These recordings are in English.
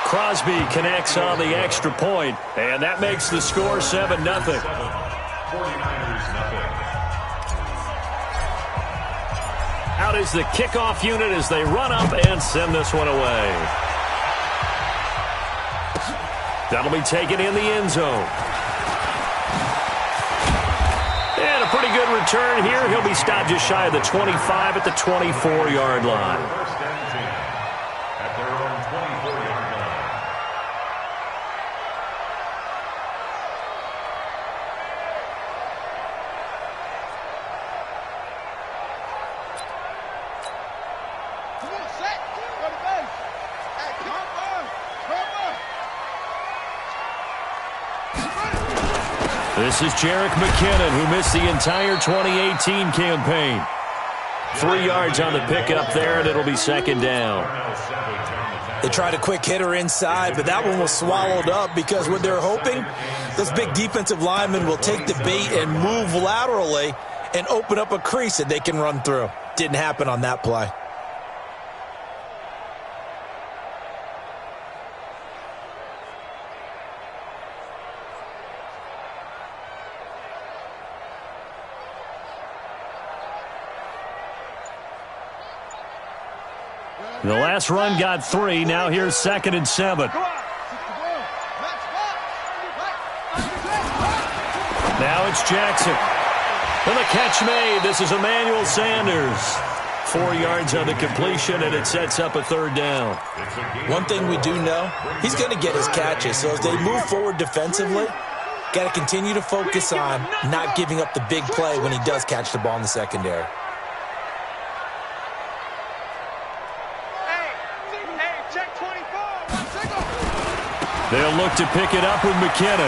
Crosby connects on the extra point, and that makes the score 7-0. 49ers nothing. Out is the kickoff unit as they run up and send this one away. That'll be taken in the end zone. And a pretty good return here. He'll be stopped just shy of the 25 at the 24-yard line. First and 10 at their own 24-yard line. Come on, set. Go to base. Hey, come on. This is Jerick McKinnon, who missed the entire 2018 campaign. 3 yards on the pickup there, and it'll be second down. They tried a quick hitter inside, but that one was swallowed up because what they're hoping, those big defensive linemen will take the bait and move laterally and open up a crease that they can run through. Didn't happen on that play. The last run got 3. Now here's 2nd and 7. Now it's Jackson. And the catch made. This is Emmanuel Sanders. 4 yards on the completion, and it sets up a 3rd down. One thing we do know, he's going to get his catches. So as they move forward defensively, got to continue to focus on not giving up the big play when he does catch the ball in the secondary. They'll look to pick it up with McKinnon. And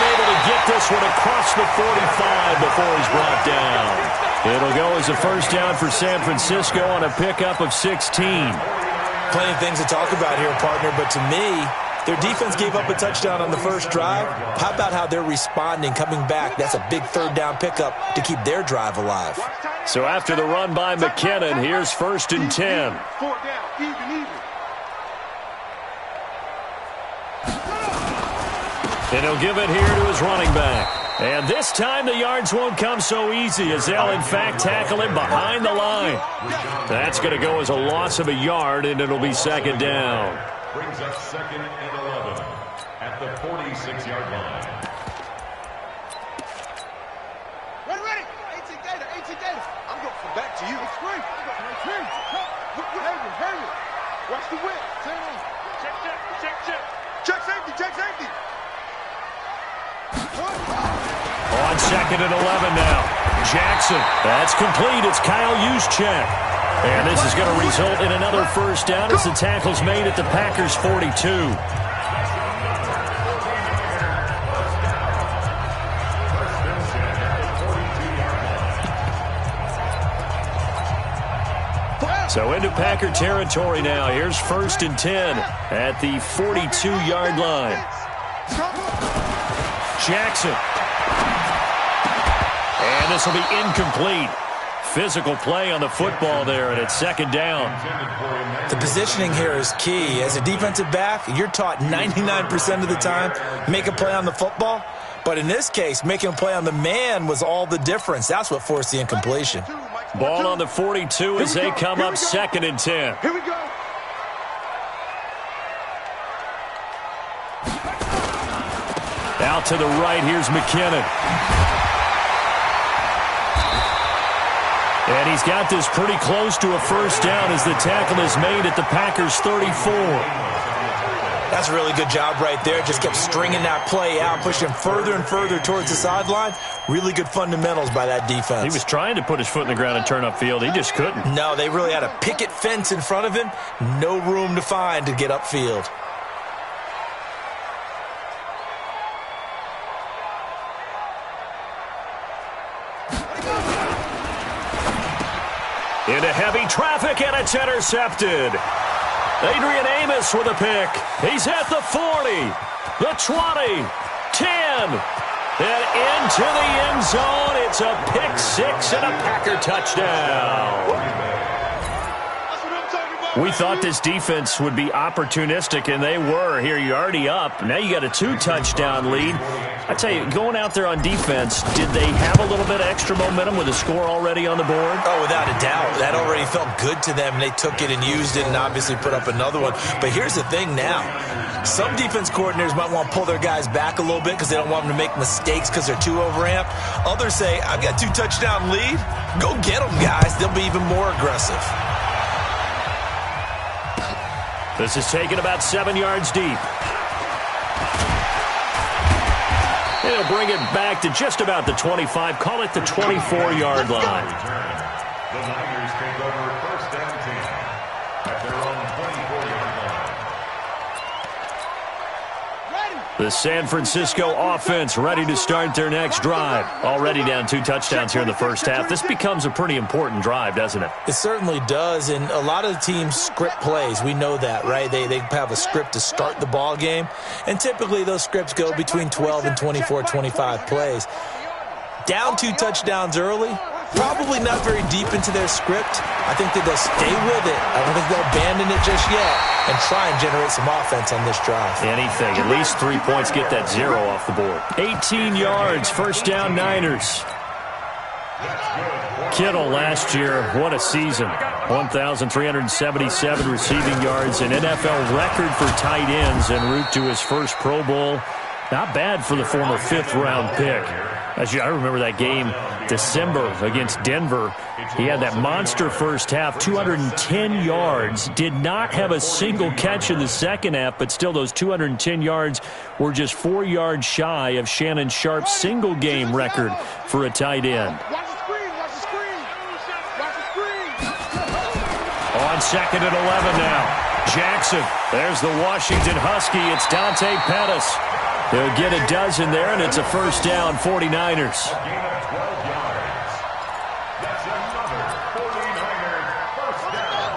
able to get this one across the 45 before he's brought down. It'll go as a first down for San Francisco on a pickup of 16. Plenty of things to talk about here, partner, but to me, their defense gave up a touchdown on the first drive. How about how they're responding, coming back? That's a big 3rd down pickup to keep their drive alive. So after the run by McKinnon, here's 1st and 10. 4th down, even. And he'll give it here to his running back. And this time the yards won't come so easy as they'll, in fact, tackle him behind the line. That's going to go as a loss of a yard, and it'll be 2nd down. Brings up 2nd and 11 at the 46-yard line. Ready. 18 Gator. I'm going from back to you. It's free. Hurry. Watch the whip. Turn on. Check safety. On 2nd and 11 now. Jackson. That's complete. It's Kyle Juszczyk. And this is going to result in another first down as the tackle's made at the Packers' 42. So into Packer territory now. Here's 1st and 10 at the 42-yard line. Jackson. And this will be incomplete. Physical play on the football there, and it's 2nd down. The positioning here is key. As a defensive back, you're taught 99% of the time, make a play on the football. But in this case, making a play on the man was all the difference. That's what forced the incompletion. Ball on the 42 as they come up 2nd and 10. Here we go. Out to the right, here's McKinnon. And he's got this pretty close to a first down as the tackle is made at the Packers' 34. That's a really good job right there. Just kept stringing that play out, pushing further and further towards the sideline. Really good fundamentals by that defense. He was trying to put his foot in the ground and turn upfield. He just couldn't. No, they really had a picket fence in front of him. No room to find to get upfield. Into heavy traffic, and it's intercepted. Adrian Amos with a pick. He's at the 40, the 20, 10, and into the end zone. It's a pick six and a Packer touchdown. That's what I'm talking about. We thought this defense would be opportunistic, and they were. Here, you're already up. Now you got a 2-touchdown lead. I tell you, going out there on defense, did they have a little bit of extra momentum with a score already on the board? Oh, without a doubt. That already felt good to them, and they took it and used it and obviously put up another one. But here's the thing now. Some defense coordinators might want to pull their guys back a little bit because they don't want them to make mistakes because they're too overamped. Others say, I've got 2-touchdown lead. Go get them, guys. They'll be even more aggressive. This is taken about 7 yards deep. It'll bring it back to just about the 25. Call it the 24-yard line. The Niners take over first down 10 at their own 24-yard line. The San Francisco offense ready to start their next drive. Already down 2 touchdowns here in the first half. This becomes a pretty important drive, doesn't it? It certainly does, and a lot of the teams script plays. We know that, right? They have a script to start the ball game, and typically those scripts go between 12 and 24, 25 plays. Down 2 touchdowns early, probably not very deep into their script. I think that they'll stay with it. I don't think they'll abandon it just yet and try and generate some offense on this drive. Anything. At least 3 points, get that 0 off the board. 18 yards, first down Niners. Kittle last year, what a season. 1,377 receiving yards, an NFL record for tight ends en route to his first Pro Bowl. Not bad for the former 5th-round pick. I remember that game, December against Denver. He had that monster first half, 210 yards. Did not have a single catch in the second half, but still those 210 yards were just 4 yards shy of Shannon Sharp's single-game record for a tight end. On second and 11 now. Jackson. There's the Washington Husky. It's Dante Pettis. He'll get a dozen there, and it's a first down, 49ers.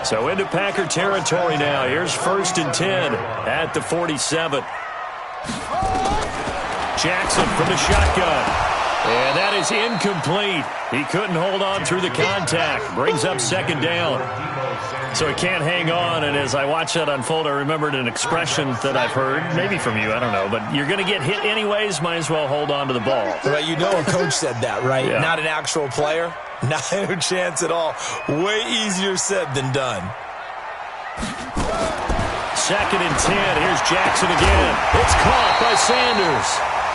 So into Packer territory now. Here's first and 10 at the 47. Jackson from the shotgun. And that is incomplete. He couldn't hold on through the contact. Brings up second down. So he can't hang on, and as I watched that unfold, I remembered an expression that I've heard, maybe from you, I don't know, but you're going to get hit anyways, might as well hold on to the ball. Well, you know a coach said that, right? Yeah. Not an actual player. Not a chance at all. Way easier said than done. Second and 10. Here's Jackson again. It's caught by Sanders.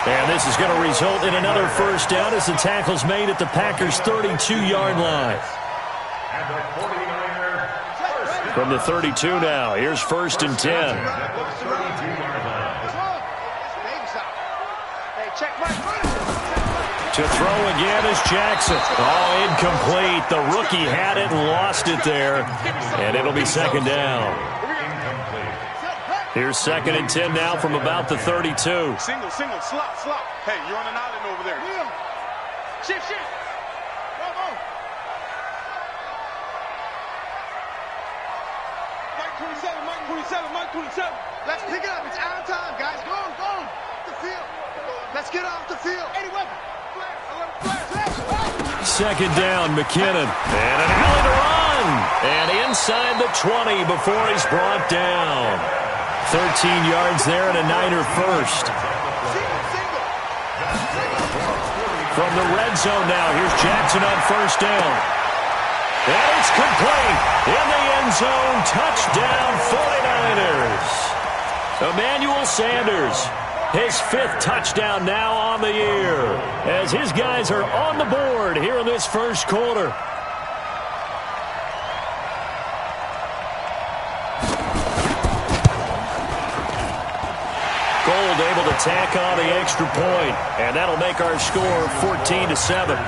And this is going to result in another first down as the tackle's made at the Packers' 32-yard line. From the 32 now, here's first and 10. To throw again is Jackson. Oh, incomplete. The rookie had it and lost it there. And it'll be second down. Here's second and 10 now from about the 32. Single, slop. Hey, you're on an island over there. Shift. Go. Mike 27. Let's pick it up. It's our time, guys. Go. The field. Let's get off the field. Second down, McKinnon. And an alley to run. And inside the 20 before he's brought down. 13 yards there and a Niner first. From the red zone now, here's Jackson on first down. And it's complete. In the end zone, touchdown 49ers. Emmanuel Sanders, his 5th touchdown now on the year, as his guys are on the board here in this first quarter. Gold able to tack on the extra point, and that'll make our score 14-7.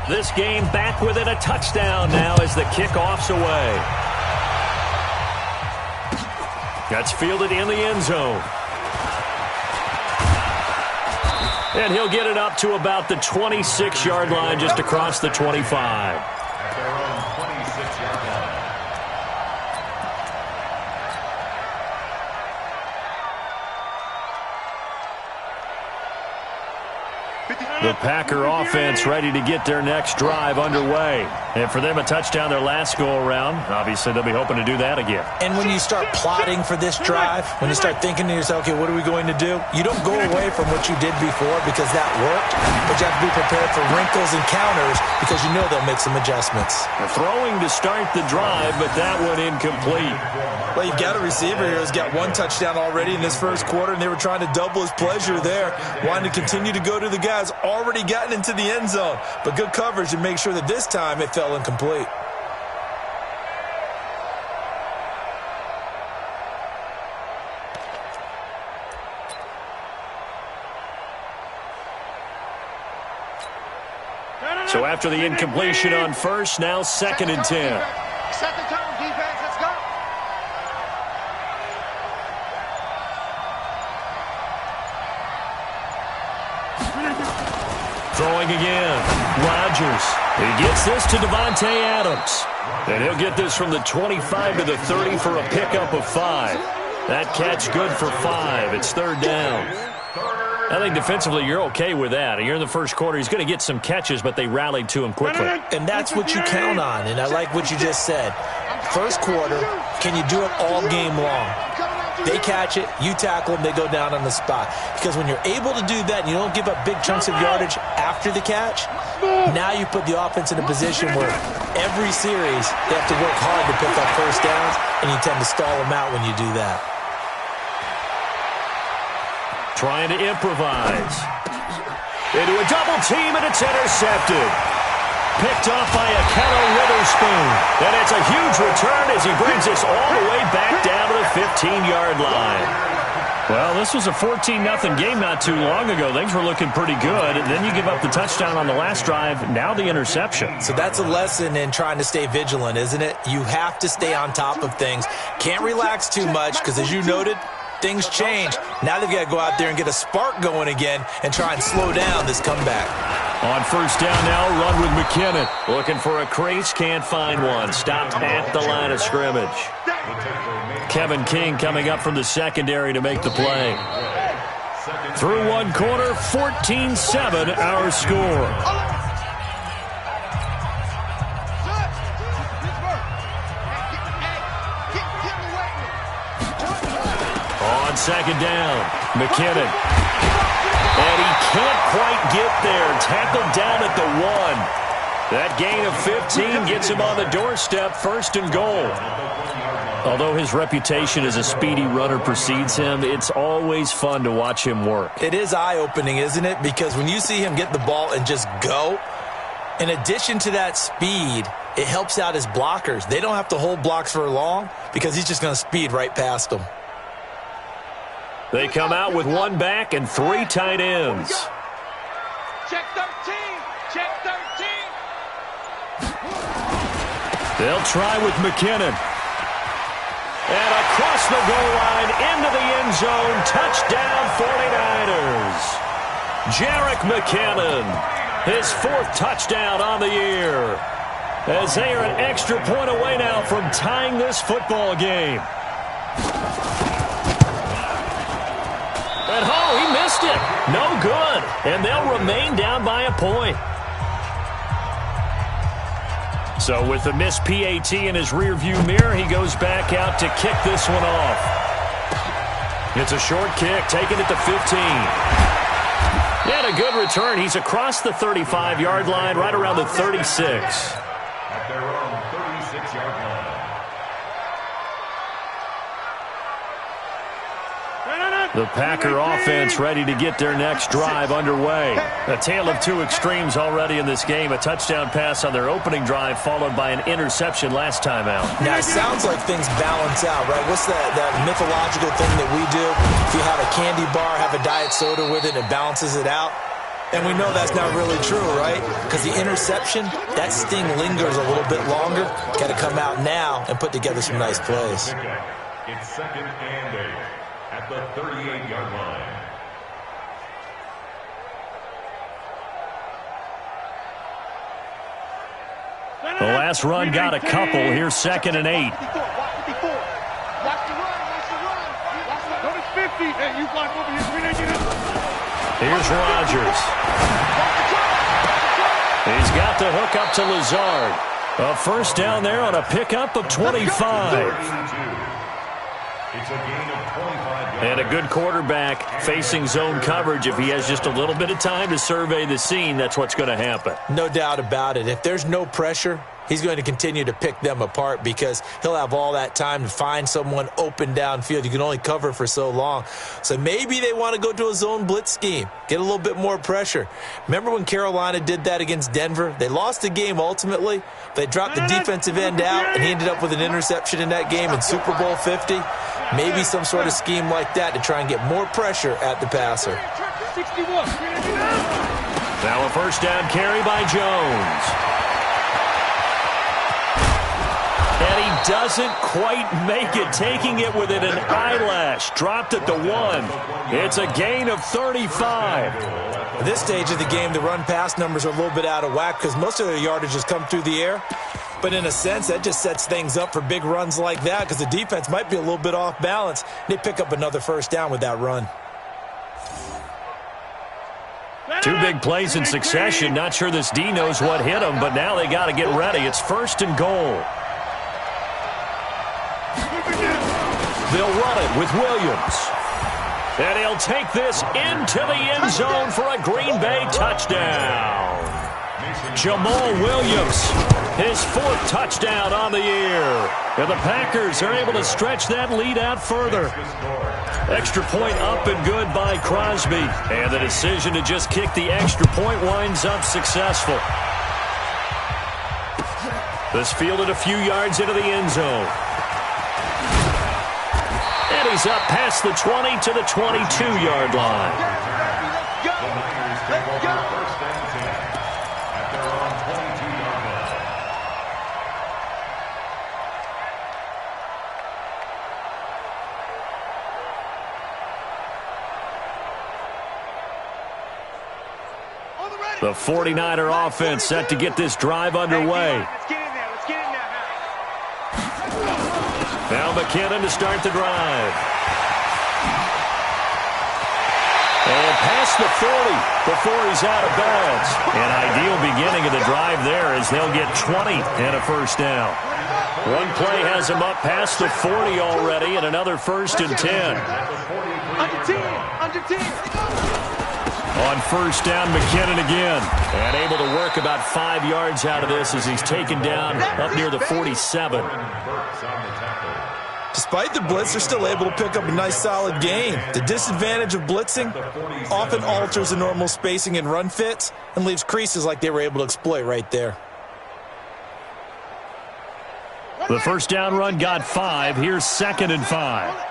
This game back within a touchdown now as the kickoff's away. That's fielded in the end zone. And he'll get it up to about the 26-yard line, just across the 25. At their own 26-yard line. The Packer offense ready to get their next drive underway. And for them, a touchdown their last go-around. Obviously, they'll be hoping to do that again. And when you start plotting for this drive, when you start thinking to yourself, okay, what are we going to do? You don't go away from what you did before because that worked, but you have to be prepared for wrinkles and counters because you know they'll make some adjustments. Throwing to start the drive, but that one incomplete. Well, you've got a receiver here who's got one touchdown already in this first quarter, and they were trying to double his pleasure there, wanting to continue to go to the guys already gotten into the end zone. But good coverage to make sure that this time it fell incomplete. So after the incompletion on first, now 2nd and 10. Set the tone, defense. Let's go. Throwing again. Rodgers. He gets this to Devontae Adams. And he'll get this from the 25 to the 30 for a pickup of 5. That catch good for 5. It's 3rd down. I think defensively you're okay with that. You're in the first quarter. He's going to get some catches, but they rallied to him quickly. And that's what you count on, and I like what you just said. First quarter, can you do it all game long? They catch it, you tackle them, they go down on the spot. Because when you're able to do that and you don't give up big chunks of yardage after the catch, now you put the offense in a position where every series they have to work hard to pick up first downs, and you tend to stall them out when you do that. Trying to improvise. Into a double team, and it's intercepted. Picked off by Akello Witherspoon. And it's a huge return as he brings us all the way back down to the 15-yard line. Well, this was a 14-0 game not too long ago. Things were looking pretty good. And then you give up the touchdown on the last drive. Now the interception. So that's a lesson in trying to stay vigilant, isn't it? You have to stay on top of things. Can't relax too much because, as you noted, things change. Now they've got to go out there and get a spark going again and try and slow down this comeback. On first down now, run with McKinnon. Looking for a crease, can't find one. Stopped at the line of scrimmage. Kevin King coming up from the secondary to make the play. Through one quarter, 14-7 our score. On second down, McKinnon. And he can't quite get there. Tackled down at the 1. That gain of 15 gets him on the doorstep, 1st and goal. Although his reputation as a speedy runner precedes him, it's always fun to watch him work. It is eye-opening, isn't it? Because when you see him get the ball and just go, in addition to that speed, it helps out his blockers. They don't have to hold blocks for long because he's just going to speed right past them. They come out with 1 back and 3 tight ends. Check 13. Check 13. They'll try with McKinnon. And across the goal line, into the end zone, touchdown 49ers. Jerick McKinnon, his 4th touchdown on the year. As they are an extra point away now from tying this football game. And he missed it. No good. And they'll remain down by a point. So with the missed PAT in his rearview mirror, he goes back out to kick this one off. It's a short kick, taking it to 15. And a good return. He's across the 35-yard line, right around the 36. At their own 36-yard line. The Packer offense ready to get their next drive underway. A tale of 2 extremes already in this game. A touchdown pass on their opening drive, followed by an interception last time out. Now, it sounds like things balance out, right? What's that mythological thing that we do? If you have a candy bar, have a diet soda with it, it balances it out. And we know that's not really true, right? Because the interception, that sting lingers a little bit longer. Got to come out now and put together some nice plays. It's 2nd and 8 at the 38-yard line. The last run got a couple. Here's 2nd and 8. Watch the run. Watch the run. Go to 50. Hey, you block over here. Here's Rodgers. He's got the hook up to Lazard. A first down there on a pickup of 25. It's a gain of 25. And a good quarterback facing zone coverage. If he has just a little bit of time to survey the scene, that's what's going to happen. No doubt about it. If there's no pressure, he's going to continue to pick them apart because he'll have all that time to find someone open downfield. You can only cover for so long. So maybe they want to go to a zone blitz scheme, get a little bit more pressure. Remember when Carolina did that against Denver? They lost the game ultimately. They dropped the defensive end out, and he ended up with an interception in that game in Super Bowl 50. Maybe some sort of scheme like that to try and get more pressure at the passer. 61. Now a first down carry by Jones. And he doesn't quite make it, taking it within an eyelash. Dropped at the 1. It's a gain of 35. At this stage of the game, the run-pass numbers are a little bit out of whack because most of their yardage has come through the air. But in a sense, that just sets things up for big runs like that because the defense might be a little bit off balance. They pick up another first down with that run. 2 big plays in succession. Not sure this D knows what hit him, but now they got to get ready. It's 1st and goal. They'll run it with Williams. And he'll take this into the end zone for a Green Bay touchdown. Jamal Williams, his 4th touchdown on the year. And the Packers are able to stretch that lead out further. Extra point up and good by Crosby. And the decision to just kick the extra point winds up successful. This fielded a few yards into the end zone. And he's up past the 20 to the 22-yard line. Let's go. First and 10 at their own 22-yard line. The 49er offense set to get this drive underway. Let's get in there. Let's get in there Now McKinnon to start the drive. And past the 40 before he's out of bounds. An ideal beginning of the drive there as they'll get 20 and a first down. One play has him up past the 40 already and another 1st and 10. Under 10. Under 10. On first down, McKinnon again. And able to work about 5 yards out of this as he's taken down up near the 47. Despite the blitz, they're still able to pick up a nice solid gain. The disadvantage of blitzing often alters the normal spacing and run fits and leaves creases like they were able to exploit right there. The first down run got 5. Here's 2nd and 5.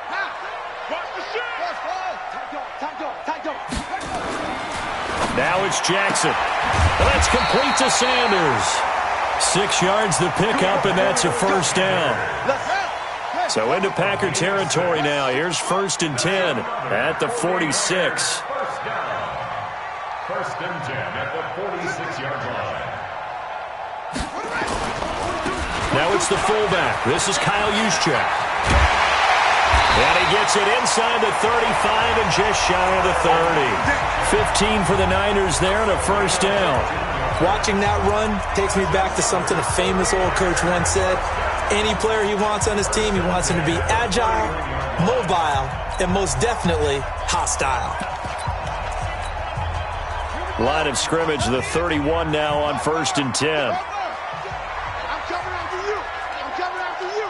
Now it's Jackson. That's complete to Sanders. 6 yards the pickup, and that's a first down. So into Packer territory now. Here's 1st and 10 at the 46. First down. 1st and 10 at the 46-yard line. Now it's the fullback. This is Kyle Juszczyk. And he gets it inside the 35 and just shy of the 30. 15 for the Niners there and a first down. Watching that run takes me back to something a famous old coach once said. Any player he wants on his team, he wants him to be agile, mobile, and most definitely hostile. Line of scrimmage, the 31 now on 1st and 10. I'm coming after you. I'm coming after you.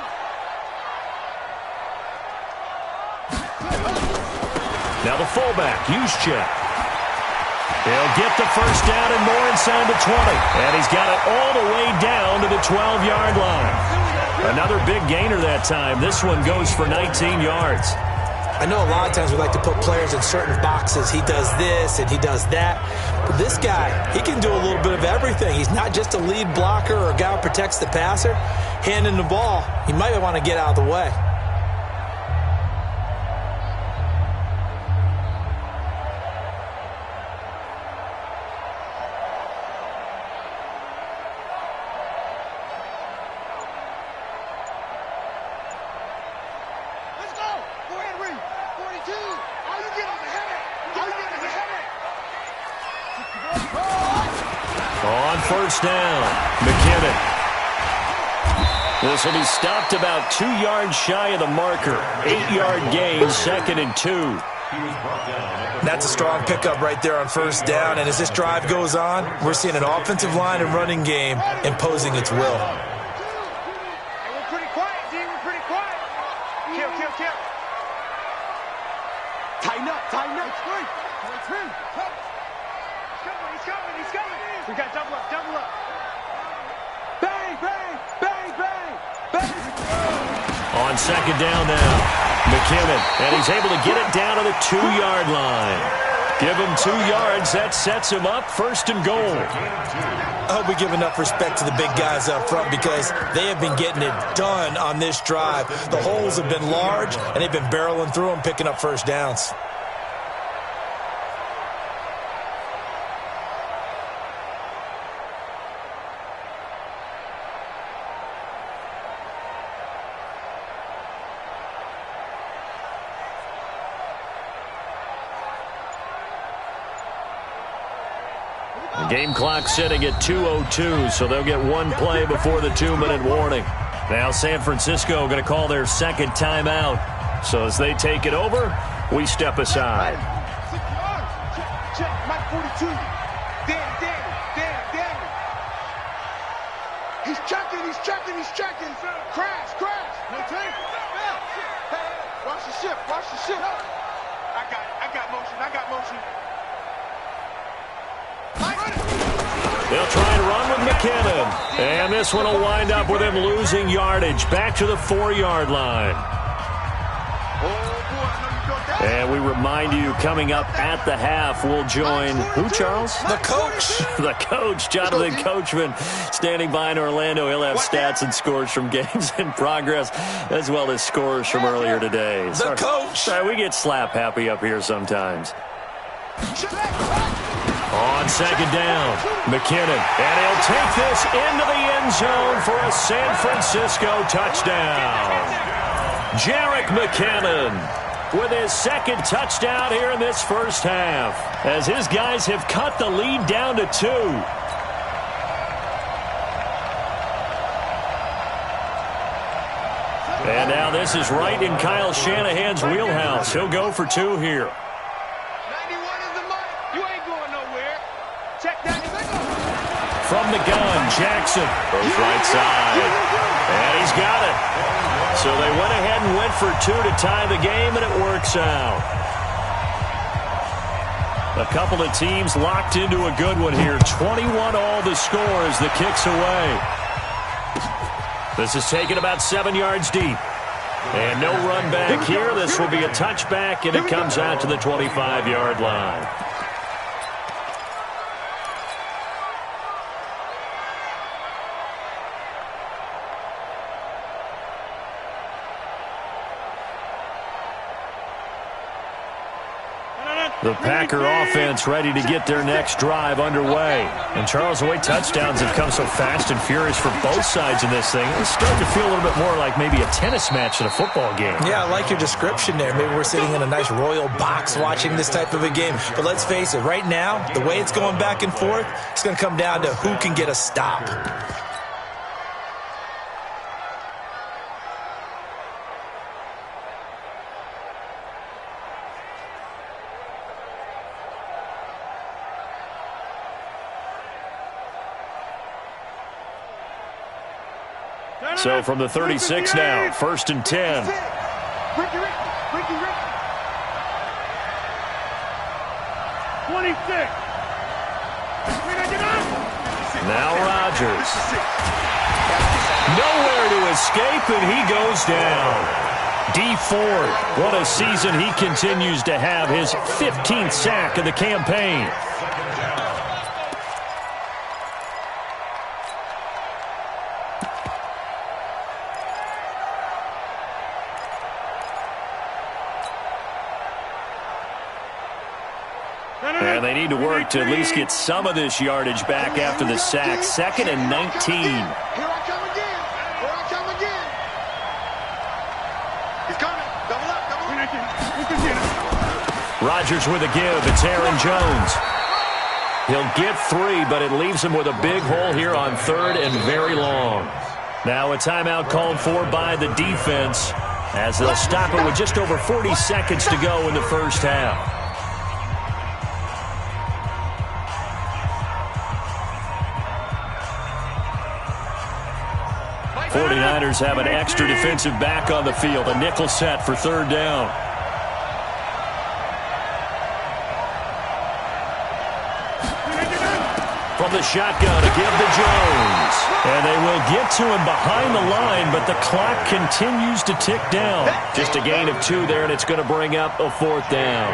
Now the fullback, Juszczyk. He'll get the first down and more inside the 20. And he's got it all the way down to the 12-yard line. Another big gainer that time. This one goes for 19 yards. I know a lot of times we like to put players in certain boxes. He does this and he does that. But this guy, he can do a little bit of everything. He's not just a lead blocker or a guy who protects the passer. Handing the ball, he might want to get out of the way. first down. McKinnon. This will be stopped about 2 yards shy of the marker. 8-yard gain, 2nd and 2. That's a strong pickup right there on first down. And as this drive goes on, we're seeing an offensive line and running game imposing its will. Hey, we're pretty quiet, D. We're pretty quiet. Kill. Tighten up. It's him. He's coming. We got double up. Bang. On second down now, McKinnon, and he's able to get it down to the 2-yard line. Give him 2 yards. That sets him up 1st and goal. I hope we give enough respect to the big guys up front because they have been getting it done on this drive. The holes have been large, and they've been barreling through them, picking up first downs. Game clock sitting at 2:02, so they'll get 1 play before the 2-minute warning. Now San Francisco going to call their second timeout. So as they take it over, we step aside. Check, Mike 42. Damn. He's checking. Crash. No take. Hey, watch the ship. I got motion. They'll try and run with McKinnon. And this one will wind up with him losing yardage back to the 4-yard line. And we remind you, coming up at the half, we'll join who, Charles? The coach. The coach, Jonathan Coachman, standing by in Orlando. He'll have stats and scores from games in progress, as well as scores from earlier today. The coach. Sorry, we get slap happy up here sometimes. On second down, McKinnon, and he'll take this into the end zone for a San Francisco touchdown. Jerick McKinnon with his 2nd touchdown here in this first half, as his guys have cut the lead down to 2. And now this is right in Kyle Shanahan's wheelhouse. He'll go for 2 here. From the gun, Jackson goes right side, and he's got it. So they went ahead and went for 2 to tie the game, and it works out. A couple of teams locked into a good one here. 21 all the score as the kick's away. This is taken about 7 yards deep. And no run back here. This will be a touchback, and it comes out to the 25-yard line. The Packer offense ready to get their next drive underway. And Charles, the way touchdowns have come so fast and furious for both sides in this thing, it's starting to feel a little bit more like maybe a tennis match in a football game. Yeah, I like your description there. Maybe we're sitting in a nice royal box watching this type of a game. But let's face it, right now, the way it's going back and forth, it's going to come down to who can get a stop. So from the 36 now, 1st and 10. Ricky. 26. Now Rodgers. Nowhere to escape, and he goes down. D Ford, what a season he continues to have, his 15th sack of the campaign. And they need to work to at least get some of this yardage back after the sack. 2nd and 19. Here I come again. He's coming. Double up. Rodgers with a give. It's Aaron Jones. He'll get 3, but it leaves him with a big hole here on 3rd and very long. Now a timeout called for by the defense as they'll stop it with just over 40 seconds to go in the first half. 49ers have an extra defensive back on the field. A nickel set for 3rd down. From the shotgun to give to Jones. And they will get to him behind the line, but the clock continues to tick down. Just a gain of 2 there, and it's going to bring up a 4th down.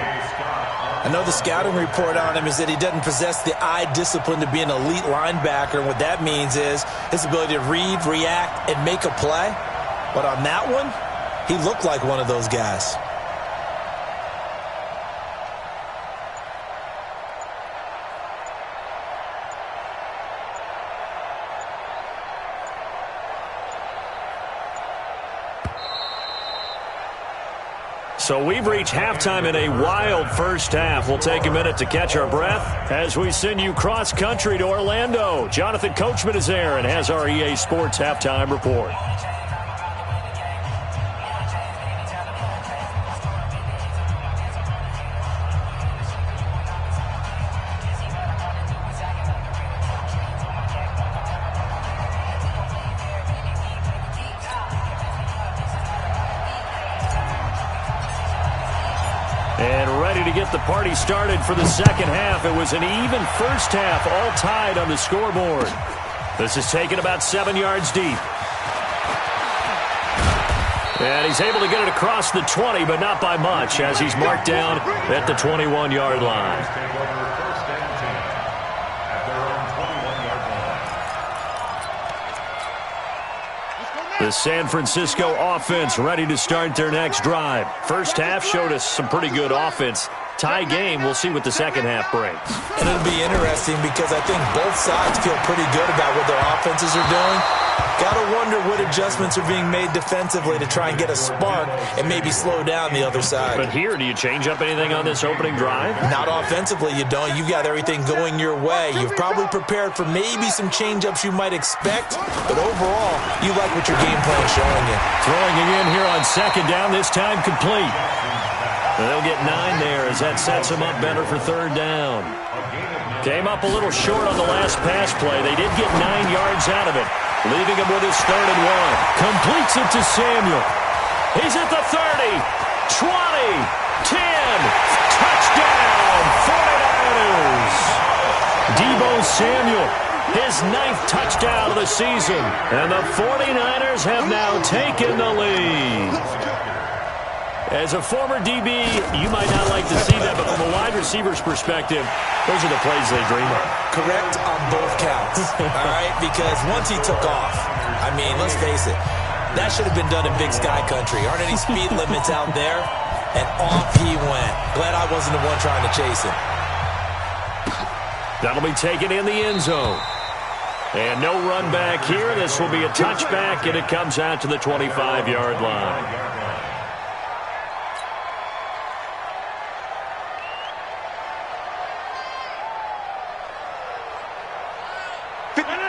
I know the scouting report on him is that he doesn't possess the eye discipline to be an elite linebacker, and what that means is his ability to read, react, and make a play. But on that one, he looked like one of those guys. So we've reached halftime in a wild first half. We'll take a minute to catch our breath as we send you cross-country to Orlando. Jonathan Coachman is there and has our EA Sports halftime report. Get the party started for the second half. It was an even first half, all tied on the scoreboard. This is taken about 7 yards deep. And he's able to get it across the 20, but not by much, as he's marked down at the 21-yard line. The San Francisco offense ready to start their next drive. First half showed us some pretty good offense. Tie game, we'll see what the second half brings. And it'll be interesting because I think both sides feel pretty good about what their offenses are doing. Got to wonder what adjustments are being made defensively to try and get a spark and maybe slow down the other side. But here, do you change up anything on this opening drive? Not offensively, you don't. You've got everything going your way. You've probably prepared for maybe some change-ups you might expect, but overall, you like what your game plan is showing you. Throwing again here on second down, this time complete. And they'll get 9 there as that sets them up better for 3rd down. Came up a little short on the last pass play. They did get 9 yards out of it, leaving him with his 3rd and 1. Completes it to Samuel. He's at the 30, 20, 10. Touchdown, 49ers. Deebo Samuel, his 9th touchdown of the season. And the 49ers have now taken the lead. As a former DB, you might not like to see that, but from a wide receiver's perspective, those are the plays they dream of. Correct on both counts, all right? Because once he took off, I mean, let's face it, that should have been done in Big Sky Country. Aren't any speed limits out there? And off he went. Glad I wasn't the one trying to chase him. That'll be taken in the end zone. And no run back here. This will be a touchback, and it comes out to the 25-yard line.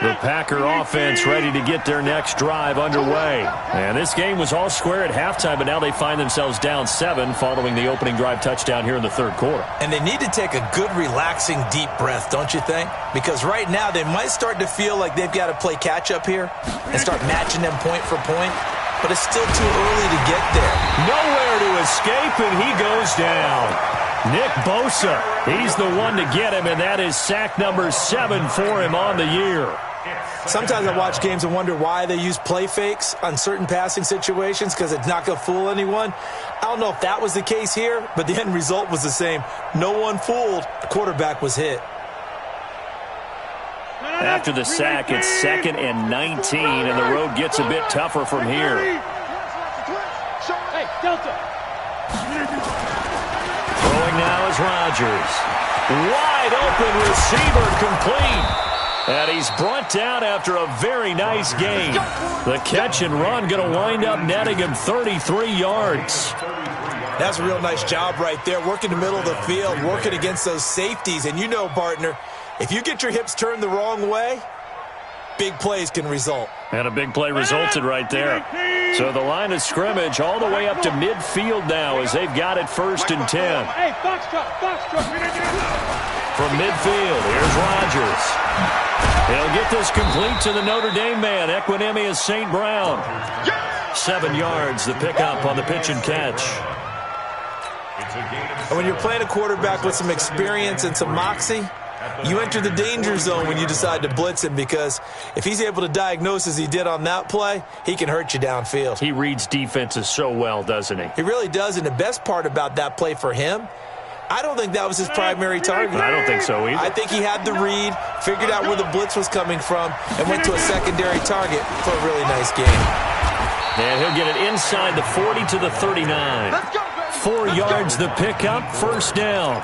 The Packer offense ready to get their next drive underway. And this game was all square at halftime, but now they find themselves down 7 following the opening drive touchdown here in the 3rd quarter. And they need to take a good, relaxing, deep breath, don't you think? Because right now they might start to feel like they've got to play catch-up here and start matching them point for point. But it's still too early to get there. Nowhere to escape, and he goes down. Nick Bosa, he's the one to get him, and that is sack number 7 for him on the year. Sometimes I watch games and wonder why they use play fakes on certain passing situations because it's not going to fool anyone. I don't know if that was the case here, but the end result was the same. No one fooled. The quarterback was hit. After the sack, it's 2nd and 19, and the road gets a bit tougher from here. Hey, Delta. Throwing now is Rodgers. Wide open receiver, complete. And he's brought down after a very nice game. The catch and run going to wind up netting him 33 yards. That's a real nice job right there, working the middle of the field, working against those safeties. And you know, partner, If you get your hips turned the wrong way, big plays can result. And a big play resulted right there. So the line of scrimmage all the way up to midfield now as they've got it 1st and 10. Hey, box truck. From midfield, here's Rodgers. He'll get this complete to the Notre Dame man, Equinemius St. Brown. 7 yards, the pickup on the pitch and catch. And when you're playing a quarterback with some experience and some moxie, you enter the danger zone when you decide to blitz him, because if he's able to diagnose as he did on that play, he can hurt you downfield. He reads defenses so well, doesn't he? He really does, and the best part about that play for him, I don't think that was his primary target. I don't think so either. I think he had the read, figured out where the blitz was coming from, and went to a secondary target for a really nice game. And he'll get it inside the 40 to the 39. 4 yards the pickup, 1st down.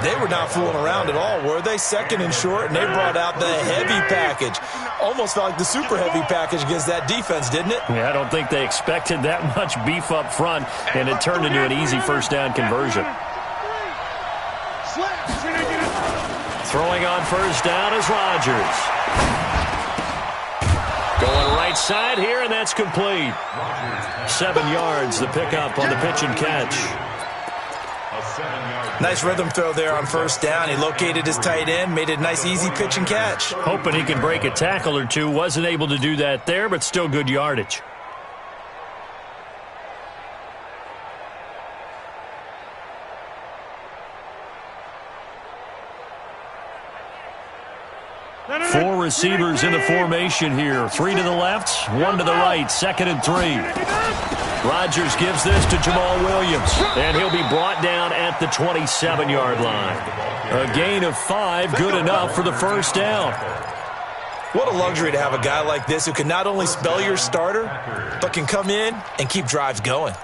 They were not fooling around at all, were they? 2nd and short, and they brought out the heavy package. Almost felt like the super heavy package against that defense, didn't it? Yeah, I don't think they expected that much beef up front, and it turned into an easy 1st down conversion. Throwing on 1st down is Rodgers. Going right side here, and that's complete. 7 yards, the pickup on the pitch and catch. Nice rhythm throw there on 1st down. He located his tight end, made it a nice, easy pitch and catch. Hoping he can break a tackle or two. Wasn't able to do that there, but still good yardage. Four receivers in the formation here. 3 to the left, 1 to the right. 2nd and 3. Rodgers gives this to Jamal Williams, and he'll be brought down at the 27-yard line. A gain of 5, good enough for the 1st down. What a luxury to have a guy like this who can not only spell your starter, but can come in and keep drives going.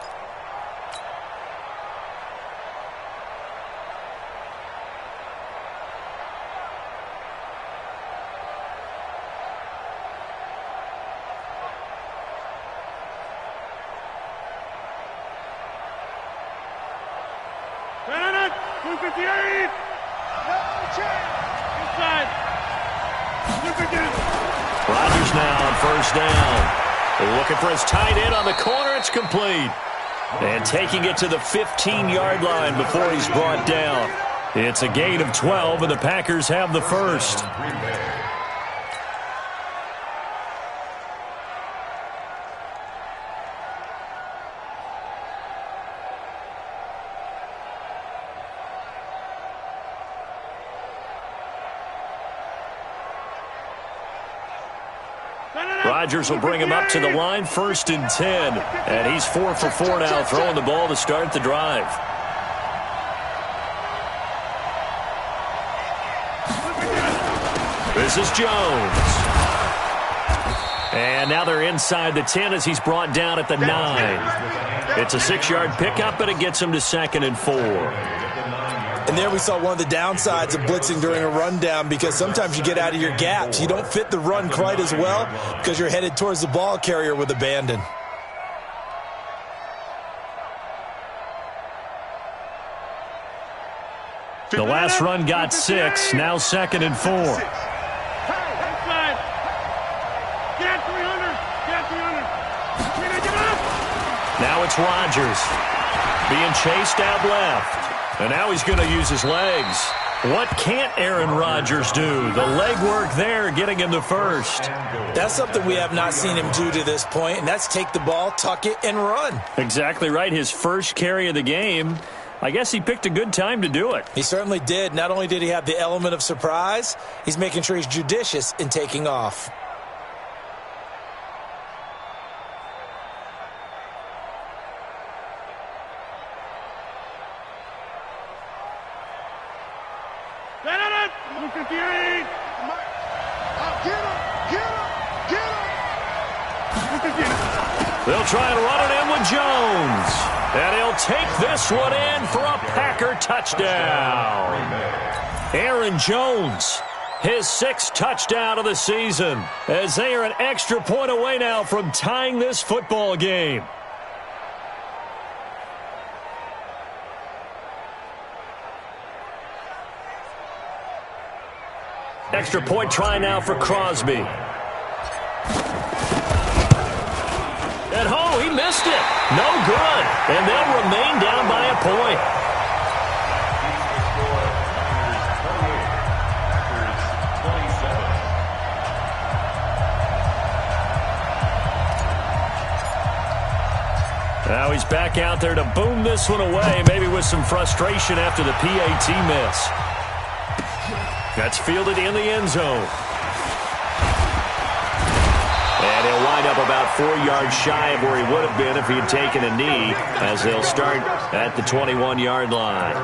Rodgers now on 1st down. Looking for his tight end on the corner. It's complete. And taking it to the 15-yard line before he's brought down. It's a gain of 12, and the Packers have the 1st. Rodgers will bring him up to the line, 1st and 10. And he's 4 for 4 now, throwing the ball to start the drive. This is Jones. And now they're inside the 10 as he's brought down at the 9. It's a 6-yard pickup, and it gets him to 2nd and 4. And there we saw one of the downsides of blitzing during a rundown, because sometimes you get out of your gaps. You don't fit the run quite as well because you're headed towards the ball carrier with abandon. The last run got 6, now 2nd and 4. Now it's Rodgers being chased out left. And now he's going to use his legs. What can't Aaron Rodgers do? The leg work there getting him the 1st. That's something we have not seen him do to this point, and that's take the ball, tuck it, and run. Exactly right. His first carry of the game. I guess he picked a good time to do it. He certainly did. Not only did he have the element of surprise, he's making sure he's judicious in taking off. They'll try and run it in with Jones. And he'll take this one in for a Packer touchdown. Aaron Jones, his 6th touchdown of the season, as they are an extra point away now from tying this football game. Extra point try now for Crosby. At home, he missed it. No good. And they'll remain down by a point. Now he's back out there to boom this one away, maybe with some frustration after the PAT miss. That's fielded in the end zone. And he'll wind up about 4 yards shy of where he would have been if he had taken a knee, as they'll start at the 21-yard line.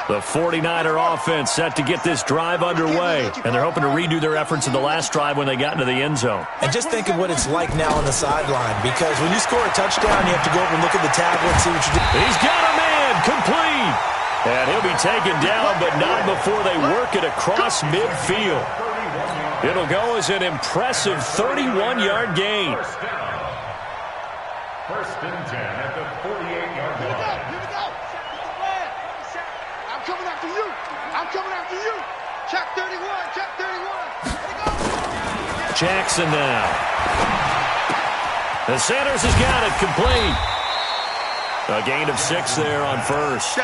The 49er offense set to get this drive underway, and they're hoping to redo their efforts in the last drive when they got into the end zone. And just think of what it's like now on the sideline, because when you score a touchdown, you have to go over and look at the tablet and see what you do. He's got a man, complete. And he'll be taken down, but not before they work it across midfield. It'll go as an impressive 31-yard gain. First and 10 at the 48-yard line. Here we go. I'm coming after you. I'm coming after you. Check 31. Check 31. Here we go. Jackson now. The Sanders has got it complete. A gain of 6 there on first.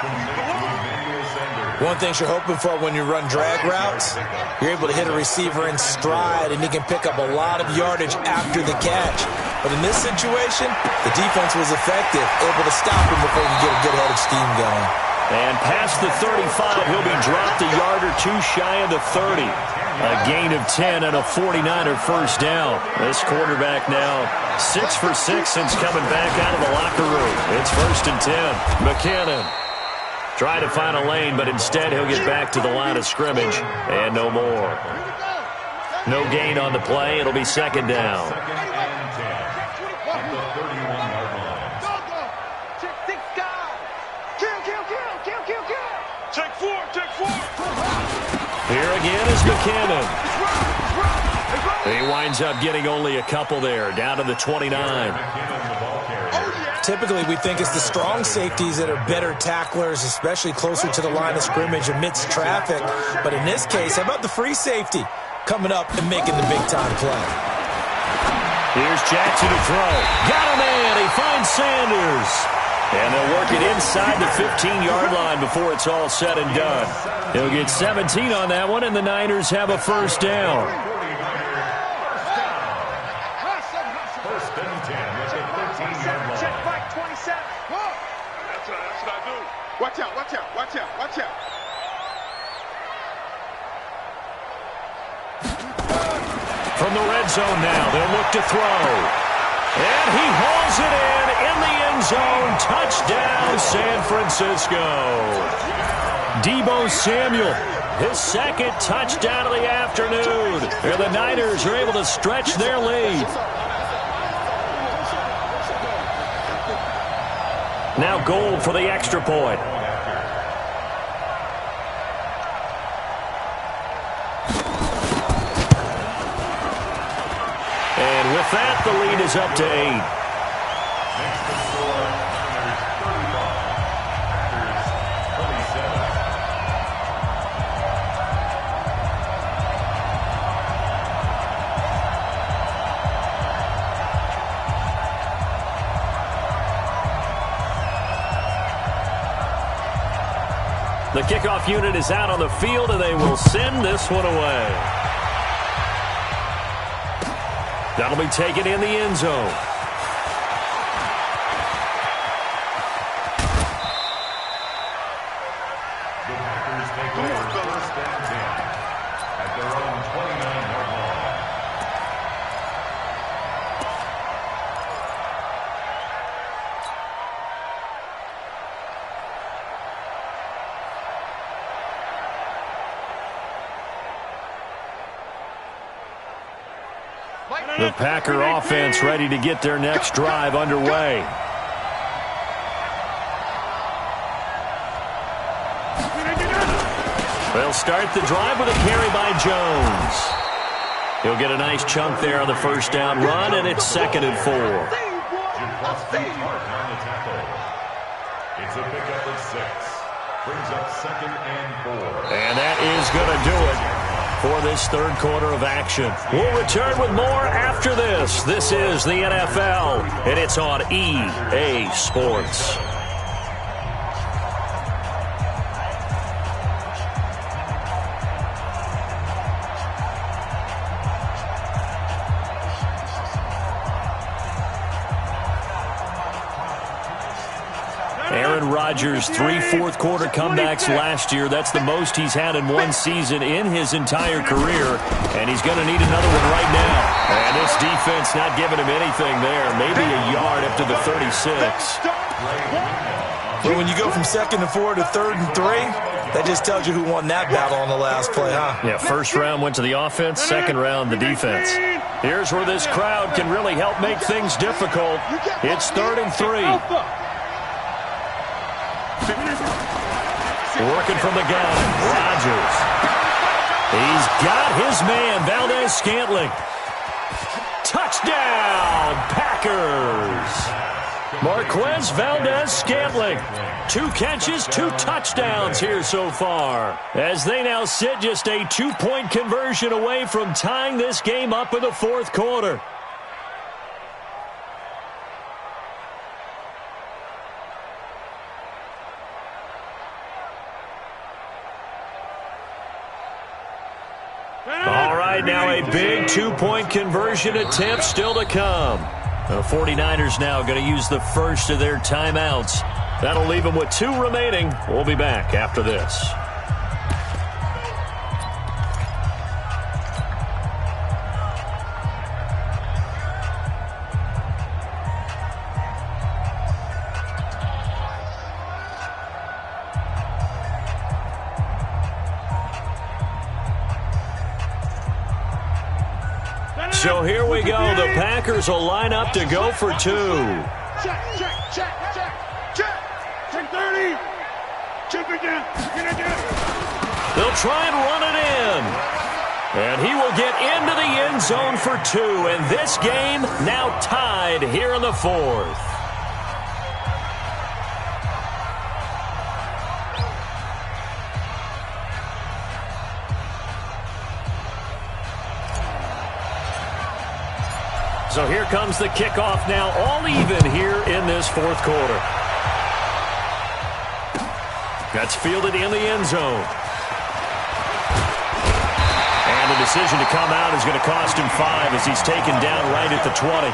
One thing you're hoping for when you run drag routes, you're able to hit a receiver in stride, and he can pick up a lot of yardage after the catch. But in this situation, the defense was effective, able to stop him before he could get a good head of steam going. And past the 35, he'll be dropped a yard or 2 shy of the 30. A gain of 10 and a 49er first down. This quarterback now 6 for 6 since coming back out of the locker room. It's first and 10. McKinnon trying to find a lane, but instead he'll get back to the line of scrimmage and no more. No gain on the play. It'll be second down. Here again is McKinnon. He winds up getting only a couple there, down to the 29. Typically, we think it's the strong safeties that are better tacklers, especially closer to the line of scrimmage amidst traffic. But in this case, how about the free safety coming up and making the big-time play? Here's Jackson to throw. Got a man. He finds Sanders. And they'll work it inside the 15-yard line before it's all said and done. He'll get 17 on that one, and the Niners have a first down. First and 10 at the 13-yard line. Check back 27. That's what I do. Watch out, watch out, watch out, watch out. From the red zone now, they'll look to throw. And he hauls it in the end zone. Touchdown, San Francisco. Deebo Samuel, his second touchdown of the afternoon. And the Niners are able to stretch their lead. Now Gold for the extra point. And with that, the lead is up to 8. Next to score, Niners 35, Packers 27. The kickoff unit is out on the field, and they will send this one away. That'll be taken in the end zone. The Packers take over first and 10 at their own 29-yard line. The Packer offense ready to get their next drive underway. They'll start the drive with a carry by Jones. He'll get a nice chunk there on the first down run, and it's second and 4. Jacoby Hart on the tackle. It's a pickup of 6. Brings up 2nd and 4. And that is going to do it for this third quarter of action. We'll return with more after this. This is the NFL, and it's on EA Sports. Aaron Rodgers, 3 fourth-quarter comebacks last year. That's the most he's had in one season in his entire career, and he's going to need another one right now. And this defense not giving him anything there. Maybe a yard up to the 36. But when you go from 2nd and 4 to 3rd and 3, that just tells you who won that battle on the last play, huh? Yeah, first round went to the offense, second round the defense. Here's where this crowd can really help make things difficult. It's 3rd and 3. Working from the gun, Rodgers. He's got his man, Valdez-Scantling. Touchdown, Packers. Marquez Valdez-Scantling. 2 catches, 2 touchdowns here so far, as they now sit just a 2-point conversion away from tying this game up in the fourth quarter. All right, now a big 2-point conversion attempt still to come. The 49ers now going to use the first of their timeouts. That'll leave them with 2 remaining. We'll be back after this. So here we go. The Packers will line up to go for 2. Check, check, check, check, check. Check 30. Check again. Check again. They'll try and run it in. And he will get into the end zone for 2. And this game now tied here in the fourth. So here comes the kickoff now, all even here in this fourth quarter. That's fielded in the end zone. And the decision to come out is going to cost him 5 as he's taken down right at the 20.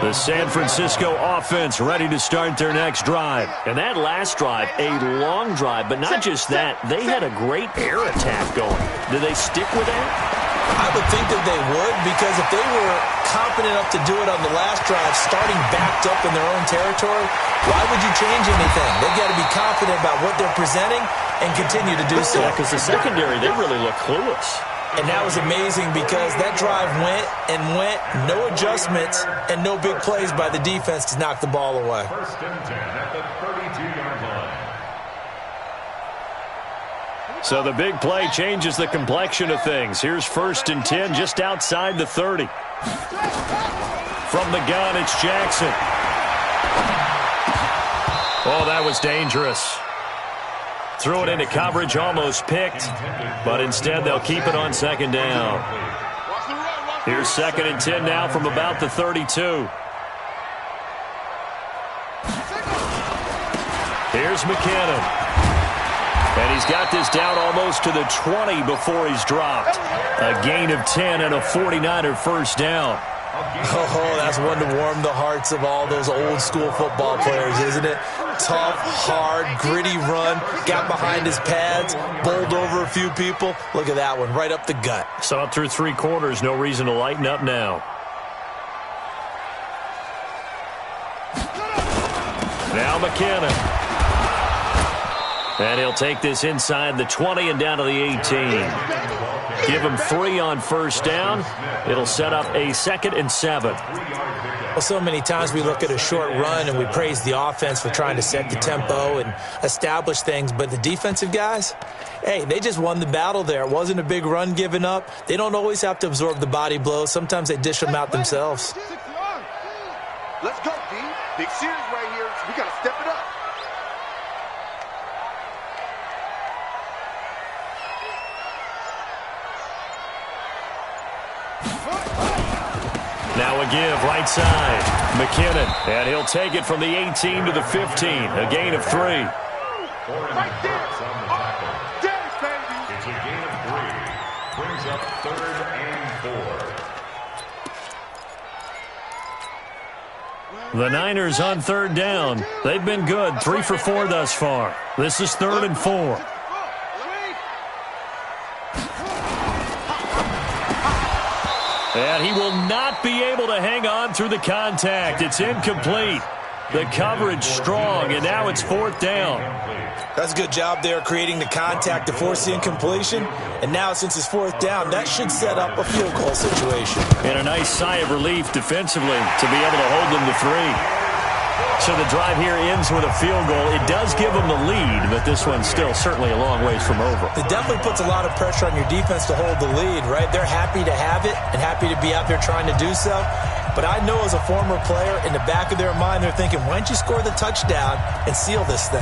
The San Francisco offense ready to start their next drive. And that last drive, a long drive, but not just that. They had a great air attack going. Do they stick with that? I would think that they would, because if they were confident enough to do it on the last drive, starting backed up in their own territory, why would you change anything? They've got to be confident about what they're presenting and continue to do so. Yeah, because the secondary, they really look clueless. And that was amazing because that drive went and went, no adjustments and no big plays by the defense to knock the ball away. 1st and 10 at the 32-yard line. So the big play changes the complexion of things. Here's 1st and 10 just outside the 30. From the gun, it's Jackson. Oh, that was dangerous. Threw it into coverage, almost picked, but instead they'll keep it on 2nd down. Here's 2nd and 10 now from about the 32. Here's McKinnon. And he's got this down almost to the 20 before he's dropped. A gain of 10 and a 49er first down. Oh, that's one to warm the hearts of all those old-school football players, isn't it? Tough, hard, gritty run, got behind his pads, bowled over a few people. Look at that one, right up the gut. So up through 3 quarters, no reason to lighten up now. Now McKinnon. And he'll take this inside the 20 and down to the 18. Give him 3 on first down. It'll set up a 2nd and 7. Well, so many times we look at a short run and we praise the offense for trying to set the tempo and establish things, but the defensive guys, hey, they just won the battle there. It wasn't a big run given up. They don't always have to absorb the body blows. Sometimes they dish them out themselves. Let's go, D. Big series right here. We got to step it up. Now a give, right side. McKinnon, and he'll take it from the 18 to the 15. A gain of 3. Right there. Dennis, baby. It's a gain of 3. Brings up 3rd and 4. The Niners on 3rd down. They've been good, 3 for 4 thus far. This is 3rd and 4. And he will not be able to hang on through the contact. It's incomplete. The coverage strong, and now it's 4th down. That's a good job there creating the contact to force the incompletion. And now since it's 4th down, that should set up a field goal situation. And a nice sigh of relief defensively to be able to hold them to 3. So the drive here ends with a field goal. It does give them the lead, but this one's still certainly a long ways from over. It definitely puts a lot of pressure on your defense to hold the lead, right? They're happy to have it and happy to be out there trying to do so. But I know as a former player, in the back of their mind, they're thinking, why don't you score the touchdown and seal this thing?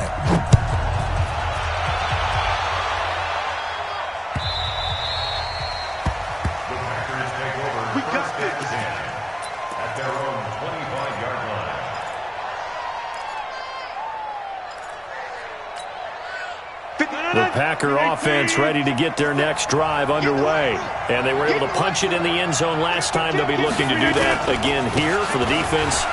We got this. At their own 25-yard line. The Packer offense ready to get their next drive underway. And they were able to punch it in the end zone last time. They'll be looking to do that again here for the defense.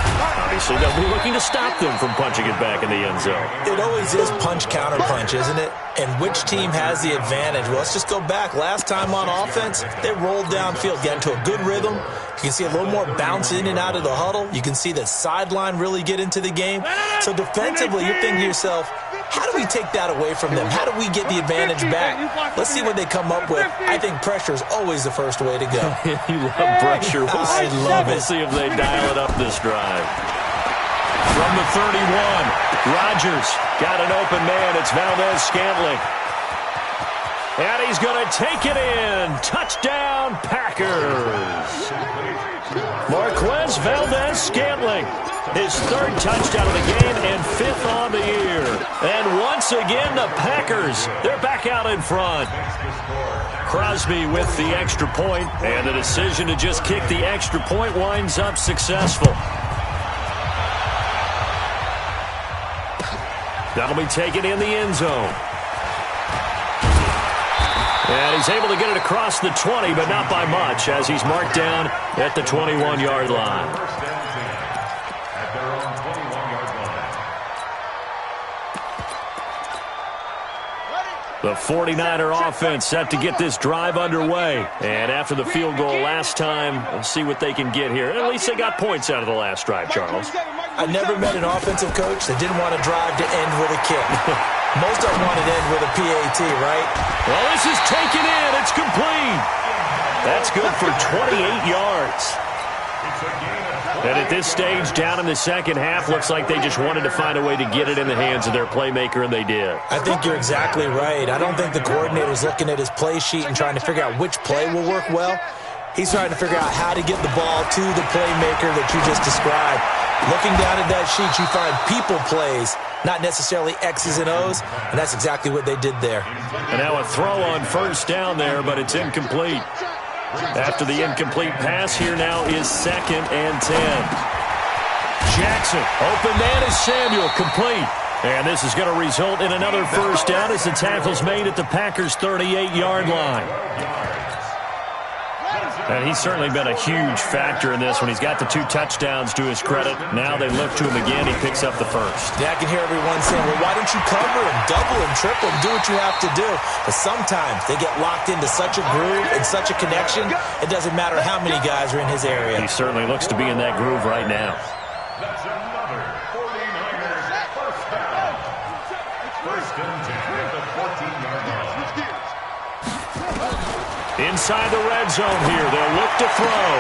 Obviously, they'll be looking to stop them from punching it back in the end zone. It always is punch-counter-punch, isn't it? And which team has the advantage? Well, let's just go back. Last time on offense, they rolled downfield, get into a good rhythm. You can see a little more bounce in and out of the huddle. You can see the sideline really get into the game. So defensively, you're thinking to yourself, how do we take that away from them? How do we get the advantage back? Let's see what they come up with. I think pressure is always the first way to go. You love pressure. I love it. We'll see if they dial it up this drive. From the 31, Rodgers got an open man. It's Valdez-Scantling. And he's going to take it in. Touchdown, Packers. Marquez Valdez-Scantling. His 3rd touchdown of the game and 5th on the year. And once again, the Packers, they're back out in front. Crosby with the extra point, and the decision to just kick the extra point winds up successful. That'll be taken in the end zone. And he's able to get it across the 20, but not by much, as he's marked down at the 21-yard line. At their own 21-yard line. The 49er offense set to get this drive underway. And after the field goal last time, we'll see what they can get here. At least they got points out of the last drive, Charles. I never met an offensive coach that didn't want a drive to end with a kick. Most of them want it to end with a PAT, right? Well, this is taken in. It's complete. That's good for 28 yards. And at this stage, down in the second half, looks like they just wanted to find a way to get it in the hands of their playmaker, and they did. I think you're exactly right. I don't think the coordinator's looking at his play sheet and trying to figure out which play will work well. He's trying to figure out how to get the ball to the playmaker that you just described. Looking down at that sheet, you find people plays, not necessarily X's and O's, and that's exactly what they did there. And now a throw on 1st down there, but it's incomplete. After the incomplete pass, here now is 2nd and 10. Jackson, open man is Samuel, complete. And this is going to result in another 1st down as the tackle's made at the Packers' 38-yard line. And he's certainly been a huge factor in this when he's got the 2 touchdowns to his credit. Now they look to him again. He picks up the 1st. Yeah, I can hear everyone saying, well, why don't you cover him, double him, triple him, do what you have to do. But sometimes they get locked into such a groove and such a connection, it doesn't matter how many guys are in his area. He certainly looks to be in that groove right now. That's another 49ers first down. 1st and 10 at the 14-yard line. Inside the red zone here, they'll look to throw.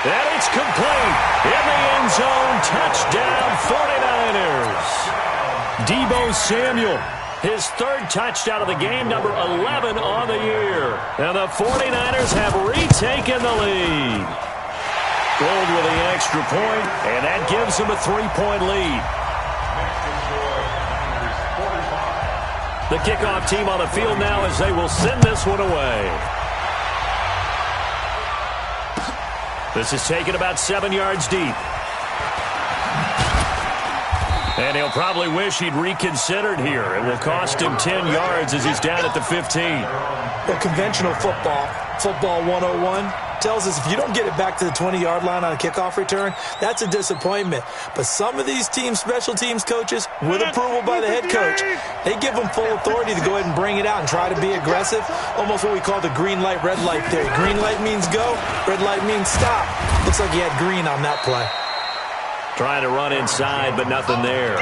And it's complete. In the end zone, touchdown 49ers. Deebo Samuel, his 3rd touchdown of the game, number 11 on the year. And the 49ers have retaken the lead. Gold with the extra point, and that gives them a 3-point lead. The kickoff team on the field now as they will send this one away. This is taken about 7 yards deep. And he'll probably wish he'd reconsidered here. It will cost him 10 yards as he's down at the 15. Well, conventional football 101, tells us if you don't get it back to the 20-yard line on a kickoff return, that's a disappointment. But some of these teams, special teams coaches, with approval by the head coach, they give them full authority to go ahead and bring it out and try to be aggressive, almost what we call the green light, red light theory. Green light means go, red light means stop. Looks like he had green on that play. Trying to run inside, but nothing there.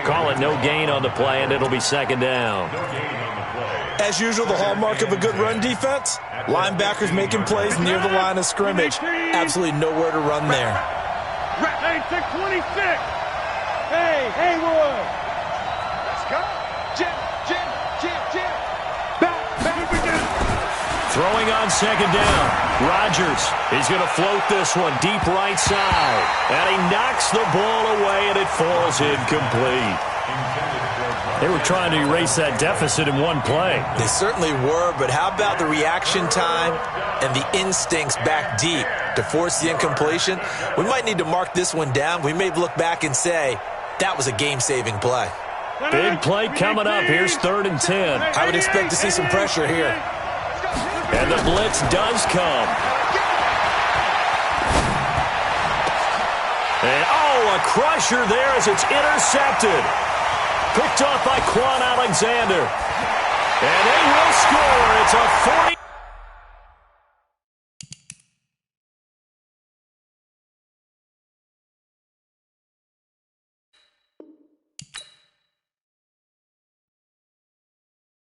Call it no gain on the play, and it'll be second down. As usual, the hallmark of a good run defense, linebackers making plays near the line of scrimmage. Absolutely nowhere to run there. Hey, 626. Hey, Haywood. Let's go. Jim. Back again. Throwing on second down. Rodgers, he's going to float this one deep right side. And he knocks the ball away, and it falls incomplete. They were trying to erase that deficit in one play. They certainly were, but how about the reaction time and the instincts back deep to force the incompletion? We might need to mark this one down. We may look back and say, that was a game-saving play. Big play coming up. Here's 3rd and 10. I would expect to see some pressure here. And the blitz does come. And, a crusher there as it's intercepted. Picked off by Quan Alexander. And they will score. It's a 40.